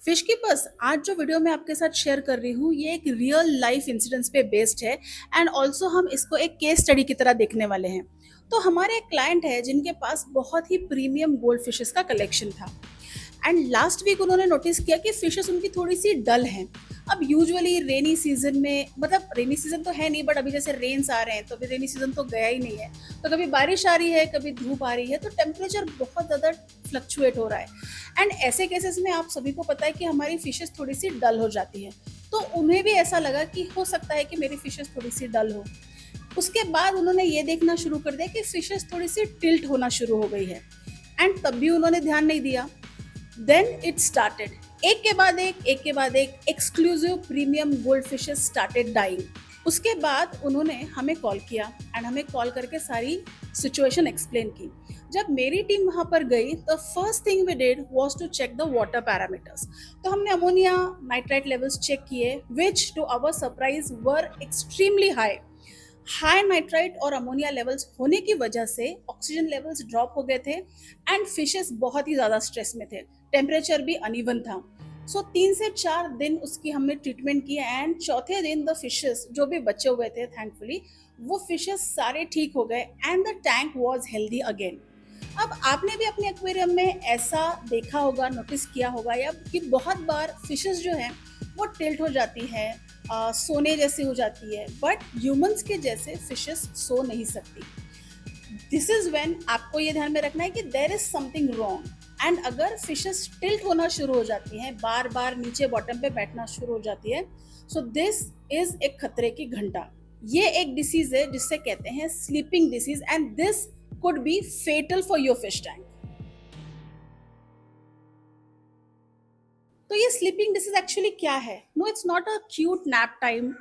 Fish keepers, आज जो video मैं आपके साथ शेयर कर रही हूँ ये एक रियल लाइफ इंसिडेंट्स पे बेस्ड है एंड ऑल्सो हम इसको एक केस स्टडी की तरह देखने वाले हैं। तो हमारे एक क्लाइंट है जिनके पास बहुत ही प्रीमियम गोल्ड फिशेस का कलेक्शन था एंड लास्ट वीक उन्होंने नोटिस किया कि फिशेस उनकी थोड़ी सी डल हैं। अब यूजुअली रेनी सीजन में, मतलब रेनी सीजन तो है नहीं बट अभी जैसे रेन्स आ रहे हैं तो अभी रेनी सीजन तो गया ही नहीं है, तो कभी बारिश आ रही है कभी धूप आ रही है, तो टेम्परेचर बहुत ज़्यादा फ्लक्चुएट हो रहा है। एंड ऐसे केसेस में आप सभी को पता है कि हमारी फिशेस थोड़ी सी डल हो जाती है। तो उन्हें भी ऐसा लगा कि हो सकता है कि मेरी फिशेस थोड़ी सी डल हो। उसके बाद उन्होंने ये देखना शुरू कर दिया कि फिशेस थोड़ी सी टिल्ट होना शुरू हो गई है एंड तब भी उन्होंने ध्यान नहीं दिया। देन इट स्टार्टेड, एक के बाद एक exclusive premium gold fishes started dying. उसके बाद उन्होंने हमें कॉल किया एंड हमें कॉल करके सारी सिचुएशन एक्सप्लेन की। जब मेरी टीम वहाँ पर गई तो first thing we did was to check the water parameters. तो हमने अमोनिया नाइट्राइट लेवल्स चेक किए which to our surprise were extremely high. High nitrite और अमोनिया लेवल्स होने की वजह से ऑक्सीजन लेवल्स ड्रॉप हो गए थे एंड फिशेस बहुत ही ज़्यादा स्ट्रेस में थे। टेम्परेचर भी अनइवन था। सो 3 से 4 दिन उसकी हमने ट्रीटमेंट की एंड चौथे दिन द फिशेस जो भी बचे हुए थे थैंकफुली वो फिशेस सारे ठीक हो गए and the tank was healthy again. अब आपने भी अपने एक्वेरियम में ऐसा देखा होगा, नोटिस किया होगा या कि बहुत बार फिशेस जो हैं वो टिल्ट हो जाती है, सोने जैसी हो जाती है, बट ह्यूमंस के जैसे फिशेस सो नहीं सकती। दिस इज व्हेन आपको ये ध्यान में रखना है कि there is something wrong. And अगर फिशेस टिल्ट होना शुरू हो जाती हैं, बार बार नीचे बॉटम पे बैठना शुरू हो जाती है, सो दिस इज एक खतरे की घंटा। ये एक डिसीज है जिससे कहते हैं sleeping disease and this could be fatal for your fish tank. तो ये स्लीपिंग डिसीज एक्चुअली क्या है? No, it's not a cute nap time.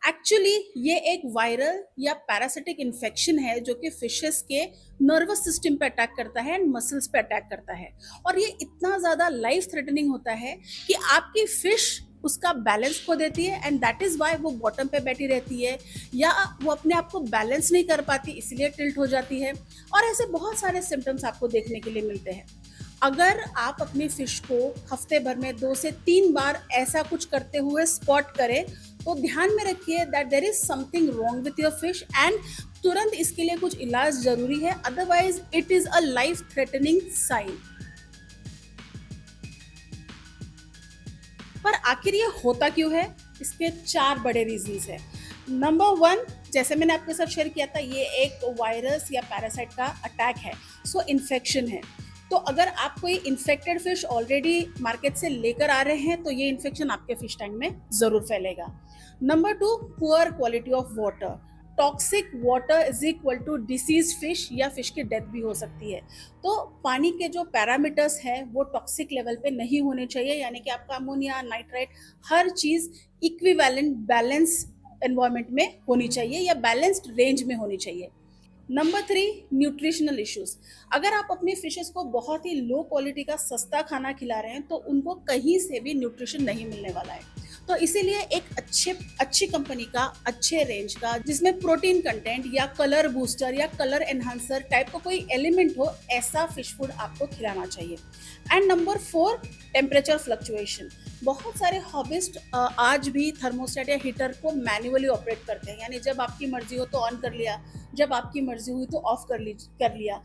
Actually ये एक वायरल या पैरासिटिक इन्फेक्शन है जो कि फिशेस के नर्वस सिस्टम पे अटैक करता है एंड मसल्स पे अटैक करता है। और ये इतना ज़्यादा लाइफ थ्रेटनिंग होता है कि आपकी फिश उसका बैलेंस खो देती है एंड दैट इज़ वाई वो बॉटम पे बैठी रहती है, या वो अपने आप को बैलेंस नहीं कर पाती इसलिए टिल्ट हो जाती है। और ऐसे बहुत सारे सिम्टम्स आपको देखने के लिए मिलते हैं। अगर आप अपनी फिश को हफ्ते भर में 2 से 3 बार ऐसा कुछ करते हुए स्पॉट करें तो ध्यान में रखिए that there is something wrong with your fish and तुरंत इसके लिए कुछ इलाज जरूरी है, otherwise it is a life threatening sign. पर आखिर ये होता क्यों है? इसके 4 बड़े रीजंस है। नंबर 1, जैसे मैंने आपके साथ शेयर किया था, ये एक वायरस या पैरासाइट का अटैक है, सो इन्फेक्शन है। तो अगर आप कोई इन्फेक्टेड फिश ऑलरेडी मार्केट से लेकर आ रहे हैं तो ये इन्फेक्शन आपके फिश टैंक में जरूर फैलेगा। Number 2, poor quality of water. Toxic water is equal to disease fish या फिश की डेथ भी हो सकती है। तो पानी के जो पैरामीटर्स हैं वो टॉक्सिक लेवल पे नहीं होने चाहिए, यानी कि आपका अमोनिया नाइट्राइट हर चीज़ इक्विवेलेंट बैलेंस एनवायरमेंट में होनी चाहिए या बैलेंस्ड रेंज में होनी चाहिए। Number 3, nutritional issues. अगर आप अपनी फिशेस को बहुत ही लो क्वालिटी का सस्ता खाना खिला रहे हैं तो उनको कहीं से भी न्यूट्रिशन नहीं मिलने वाला है। तो इसीलिए एक अच्छी कंपनी का, अच्छे रेंज का, जिसमें प्रोटीन कंटेंट या कलर बूस्टर या कलर एनहांसर टाइप का कोई एलिमेंट हो, ऐसा फिश फूड आपको खिलाना चाहिए। And number 4, temperature fluctuation. बहुत सारे हॉबिस्ट आज भी थर्मोस्टेट या हीटर को मैन्युअली ऑपरेट करते हैं, यानी जब आपकी मर्जी हो तो ऑन कर लिया, जब आपकी मर्जी हुई तो ऑफ कर लिया।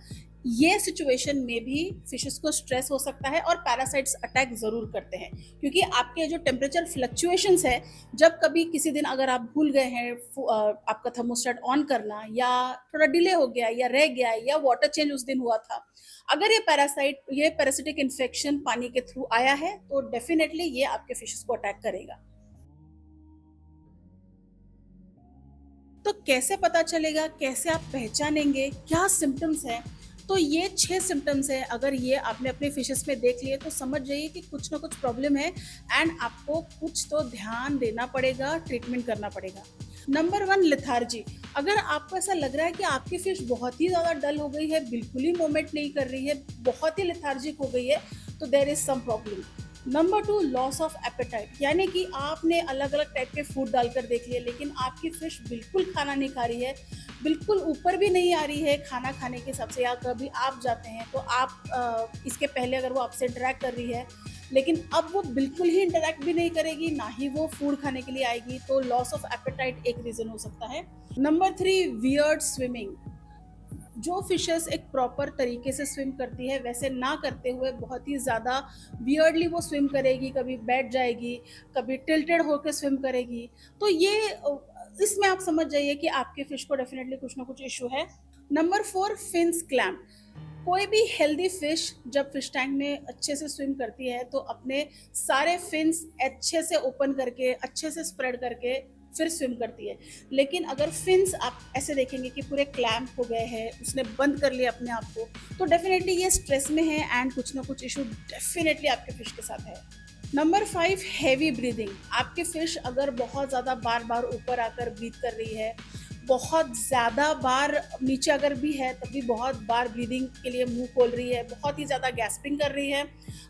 ये सिचुएशन में भी फिशेस को स्ट्रेस हो सकता है और पैरासाइट्स अटैक ज़रूर करते हैं, क्योंकि आपके जो टेम्परेचर फ्लक्चुएशंस है, जब कभी किसी दिन अगर आप भूल गए हैं आपका थर्मोस्टेट ऑन करना, या थोड़ा डिले हो गया या रह गया या वाटर चेंज उस दिन हुआ था, अगर ये पैरासिटिक इन्फेक्शन पानी के थ्रू आया है तो डेफिनेटली ये आपके फिशेस को अटैक करेगा। तो कैसे पता चलेगा, कैसे आप पहचानेंगे, क्या सिम्टम्स हैं? तो ये 6 सिम्टम्स हैं। अगर ये आपने अपने फिशेस में देख लिए तो समझ जाइए कि कुछ ना कुछ प्रॉब्लम है एंड आपको कुछ तो ध्यान देना पड़ेगा, ट्रीटमेंट करना पड़ेगा। Number 1, lethargy. अगर आपको ऐसा लग रहा है कि आपकी फिश बहुत ही ज़्यादा डल हो गई है, बिल्कुल ही मूवमेंट नहीं कर रही है, बहुत ही लिथार्जिक हो गई है, तो there is some problem. Number 2, loss of appetite, यानी कि आपने अलग अलग टाइप के फूड डालकर देख लिए लेकिन आपकी फिश बिल्कुल खाना नहीं खा रही है, बिल्कुल ऊपर भी नहीं आ रही है खाना खाने के हिसाब से, या कभी आप जाते हैं तो आप इसके पहले अगर वो आपसे इंटरेक्ट कर रही है, लेकिन अब वो बिल्कुल ही इंटरैक्ट भी नहीं करेगी, ना ही वो फूड खाने के लिए आएगी, तो लॉस ऑफ एपेटाइट एक रीजन हो सकता है। Number 3, weird swimming. जो फिशेस एक प्रॉपर तरीके से स्विम करती है वैसे ना करते हुए बहुत ही ज़्यादा वियर्डली वो स्विम करेगी, कभी बैठ जाएगी, कभी टिल्टेड होकर स्विम करेगी, तो ये इसमें आप समझ जाइए कि आपके फिश को डेफिनेटली कुछ ना कुछ इशू है। Number 4, fins clamp. कोई भी हेल्दी फिश जब फिश टैंक में अच्छे से स्विम करती है तो अपने सारे फिन्स अच्छे से ओपन करके, अच्छे से स्प्रेड करके फिर स्विम करती है। लेकिन अगर फिन्स आप ऐसे देखेंगे कि पूरे क्लैम्प हो गए हैं, उसने बंद कर लिया अपने आप को, तो डेफिनेटली ये स्ट्रेस में है एंड कुछ ना कुछ इशू डेफिनेटली आपके फिश के साथ है। Number 5, heavy breathing. आपकी फिश अगर बहुत ज़्यादा बार बार ऊपर आकर ब्रीथ कर रही है, बहुत ज़्यादा बार नीचे अगर भी है तब भी बहुत बार ब्रीदिंग के लिए मुंह खोल रही है, बहुत ही ज़्यादा गैस्पिंग कर रही है,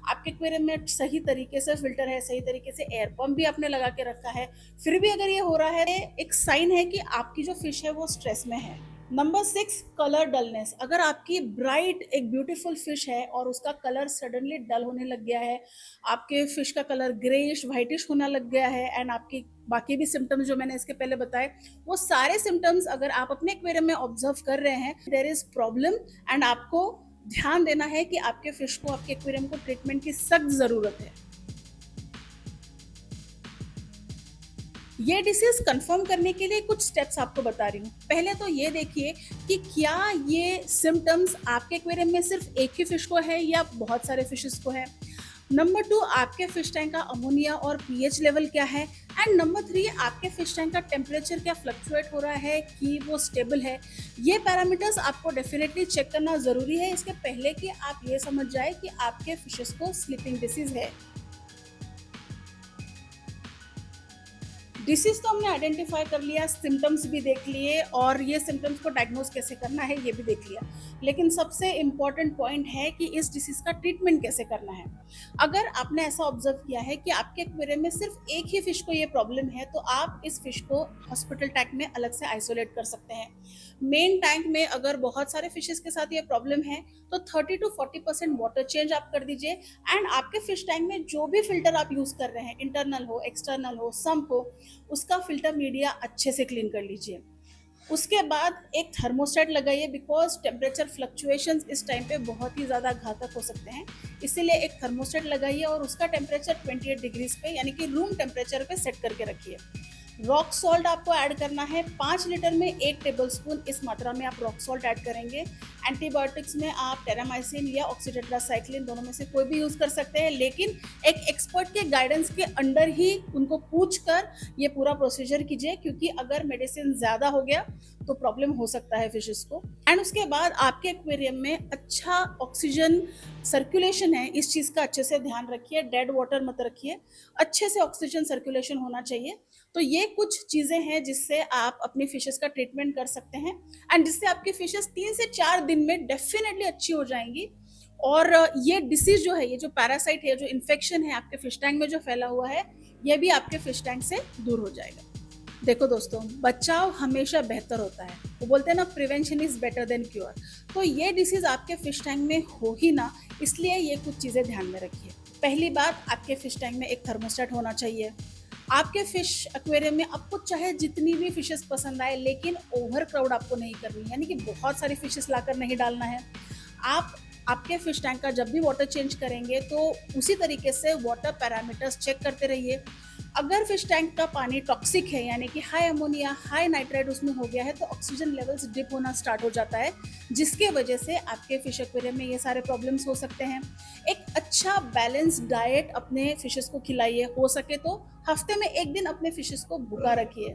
आपके एक्वेरियम में सही तरीके से फिल्टर है, सही तरीके से एयर पंप भी आपने लगा के रखा है, फिर भी अगर ये हो रहा है, एक साइन है कि आपकी जो फिश है वो स्ट्रेस में है। Number 6, colour dullness. अगर आपकी ब्राइट एक ब्यूटीफुल फिश है और उसका कलर सडनली डल होने लग गया है, आपके फिश का कलर ग्रेइश व्हाइटिश होना लग गया है एंड आपकी बाकी भी सिम्टम्स जो मैंने इसके पहले बताए, वो सारे सिम्टम्स अगर आप अपने एक्वेरियम में ऑब्जर्व कर रहे हैं, देयर इज प्रॉब्लम एंड आपको ध्यान देना है कि आपके फिश को, आपके एक्वेरियम को ट्रीटमेंट की सख्त जरूरत है। ये डिसीज कंफर्म करने के लिए कुछ स्टेप्स आपको बता रही हूँ। पहले तो ये देखिए कि क्या ये सिम्टम्स आपके एक्वेरियम में सिर्फ एक ही फिश को है या बहुत सारे फिशेस को है। नंबर 2, आपके फिश टैंक का अमोनिया और पीएच लेवल क्या है। एंड नंबर 3, आपके फिश टैंक का टेम्परेचर क्या फ्लक्चुएट हो रहा है कि वो स्टेबल है। ये पैरामीटर्स आपको डेफिनेटली चेक करना ज़रूरी है इसके पहले कि आप ये समझ जाए कि आपके फिशेस को स्लीपिंग डिसीज है। डिसीज तो हमने आइडेंटिफाई कर लिया, सिम्टम्स भी देख लिए और ये सिम्टम्स को डायग्नोज कैसे करना है ये भी देख लिया, लेकिन सबसे इम्पॉर्टेंट पॉइंट है कि इस डिसीज का ट्रीटमेंट कैसे करना है। अगर आपने ऐसा ऑब्जर्व किया है कि आपके एक्वेरियम में सिर्फ एक ही फिश को ये प्रॉब्लम है, तो आप इस फिश को हॉस्पिटल टैंक में अलग से आइसोलेट कर सकते हैं। मेन टैंक में अगर बहुत सारे फिशेस के साथ ये प्रॉब्लम है तो 30 to 40% वाटर चेंज आप कर दीजिए एंड आपके फिश टैंक में जो भी फिल्टर आप यूज कर रहे हैं, इंटरनल हो, एक्सटर्नल हो, सम्प हो, उसका फिल्टर मीडिया अच्छे से क्लीन कर लीजिए। उसके बाद एक थर्मोस्टेट लगाइए, बिकॉज टेम्परेचर फ्लक्चुएशंस इस टाइम पे बहुत ही ज़्यादा घातक हो सकते हैं, इसीलिए एक थर्मोस्टेट लगाइए और उसका टेम्परेचर 28 डिग्रीज पे यानी कि रूम टेम्परेचर पे सेट करके रखिए। रॉक सॉल्ट आपको ऐड करना है 5 लीटर में 1 टेबलस्पून, इस मात्रा में आप रॉक सॉल्ट ऐड करेंगे। एंटीबायोटिक्स में आप टेरामाइसिन या ऑक्सीटेट्रासाइक्लिन दोनों में से कोई भी यूज़ कर सकते हैं, लेकिन एक एक्सपर्ट के गाइडेंस के अंडर ही उनको पूछ कर ये पूरा प्रोसीजर कीजिए, क्योंकि अगर मेडिसिन ज़्यादा हो गया तो प्रॉब्लम हो सकता है फिशेस को। एंड उसके बाद आपके एक्वेरियम में अच्छा ऑक्सीजन सर्कुलेशन है, इस चीज़ का अच्छे से ध्यान रखिए, डेड वाटर मत रखिए, अच्छे से ऑक्सीजन सर्कुलेशन होना चाहिए। तो ये कुछ चीज़ें हैं जिससे आप अपनी फिशेस का ट्रीटमेंट कर सकते हैं एंड जिससे आपकी फिशेस 3 से 4 दिन में डेफिनेटली अच्छी हो जाएंगी और ये डिसीज जो है, ये जो पैरासाइट है, जो इन्फेक्शन है आपके फिश टैंक में जो फैला हुआ है, ये भी आपके फिश टैंक से दूर हो जाएगा। देखो दोस्तों, बचाव हमेशा बेहतर होता है, वो बोलते हैं ना, prevention is better than cure. तो ये डिसीज आपके फिश टैंक में हो ही ना, इसलिए ये कुछ चीज़ें ध्यान में रखिए। पहली बात, आपके फिश टैंक में एक थर्मोस्टेट होना चाहिए। आपके फिश एक्वेरियम में आपको चाहे जितनी भी फिशेस पसंद आए, लेकिन ओवर क्राउड आपको नहीं करनी है, यानी कि बहुत सारी फिशेस लाकर नहीं डालना है। आप आपके फिश टैंक का जब भी वाटर चेंज करेंगे तो उसी तरीके से वाटर पैरामीटर्स चेक करते रहिए। अगर फिश टैंक का पानी टॉक्सिक है, यानी कि हाई अमोनिया, हाई नाइट्राइट उसमें हो गया है, तो ऑक्सीजन लेवल्स डिप होना स्टार्ट हो जाता है, जिसके वजह से आपके फिश एक्वेरियम में ये सारे प्रॉब्लम्स हो सकते हैं। एक अच्छा बैलेंस डाइट अपने फिशेस को खिलाइए, हो सके तो हफ्ते में 1 दिन अपने फिशेस को भूखा रखिए।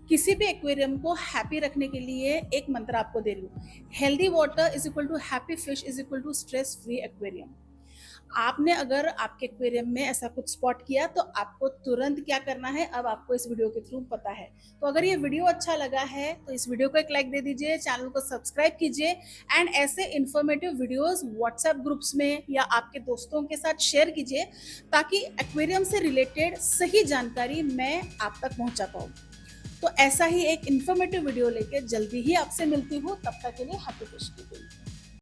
किसी भी एक्वेरियम को हैप्पी रखने के लिए एक मंत्र आपको दे रही हूँ, healthy water is equal to happy fish is equal to stress free aquarium. आपने अगर आपके एक्वेरियम में ऐसा कुछ स्पॉट किया तो आपको तुरंत क्या करना है, अब आपको इस वीडियो के थ्रू पता है। तो अगर ये वीडियो अच्छा लगा है तो इस वीडियो को एक लाइक दे दीजिए, चैनल को सब्सक्राइब कीजिए एंड ऐसे इन्फॉर्मेटिव वीडियोस व्हाट्सएप ग्रुप्स में या आपके दोस्तों के साथ शेयर कीजिए, ताकि एक्वेरियम से रिलेटेड सही जानकारी मैं आप तक पहुंचा पाऊँ। तो ऐसा ही एक इन्फॉर्मेटिव वीडियो लेके जल्दी ही आपसे मिलती हूँ, तब तक के लिए हैप्पी फिश कीपिंग।